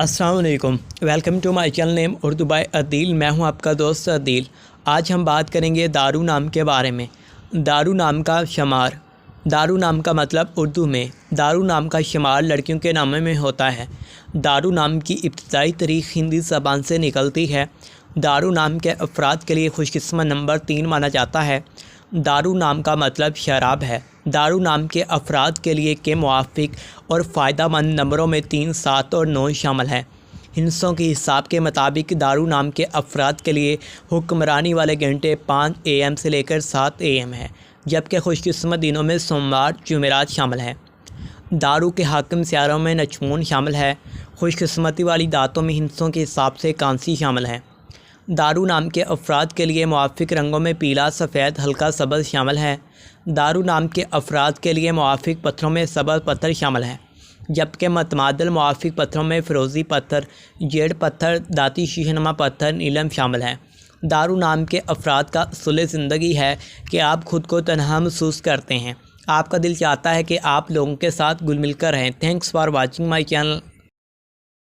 अस्सलाम वालेकुम। Welcome to my channel name Urdu by Adeel. मैं हूं आपका दोस्त अदील। आज हम बात करेंगे दारू नाम के बारे में। दारू नाम का शुमार। दारू नाम का मतलब उर्दू में दारू नाम का शुमार लड़कियों के नामों में होता है। दारू नाम की इब्तिदाई तारीख़ हिंदी ज़बान से निकलती है। दारू नाम के अफराद के लिए खुशकिस्मत नंबर 3 माना जाता है। दारू नाम का मतलब शराब है। दारू नाम के अफराद के लिए के मुआफ़िक और फ़ायदेमंद नंबरों में 3, 7 और 9 शामिल हैं। हिंसों के हिसाब के मुताबिक दारू नाम के अफराद के लिए हुक्मरानी वाले घंटे 5 AM से लेकर 7 AM हैं, जबकि खुशकिस्मत दिनों में सोमवार जुमेरात शामिल हैं। दारू के हाकिम सियारों में नचमून शामिल है। खुशकिस्मती वाली दातों में हिंसों के हिसाब से कांसी शामिल है। दारू नाम के अफराद के लिए मुआफ़िक रंगों में पीला, सफ़ेद, हल्का सब्ज़ शामिल है। दारू नाम के अफराद के लिए मुआफ़िक पत्थरों में सब्ज़ पत्थर शामिल है, जबकि मतमादल मुआफ़िक पत्थरों में फ़िरोज़ी पत्थर, जेड पत्थर, दाती शीशनुमा पत्थर, नीलम शामिल हैं। दारू नाम के अफराद का उसूल ज़िंदगी है कि आप खुद को तन्हा महसूस करते हैं। आपका दिल चाहता है कि आप लोगों के साथ घुल मिल कर रहें। Thanks for watching my channel.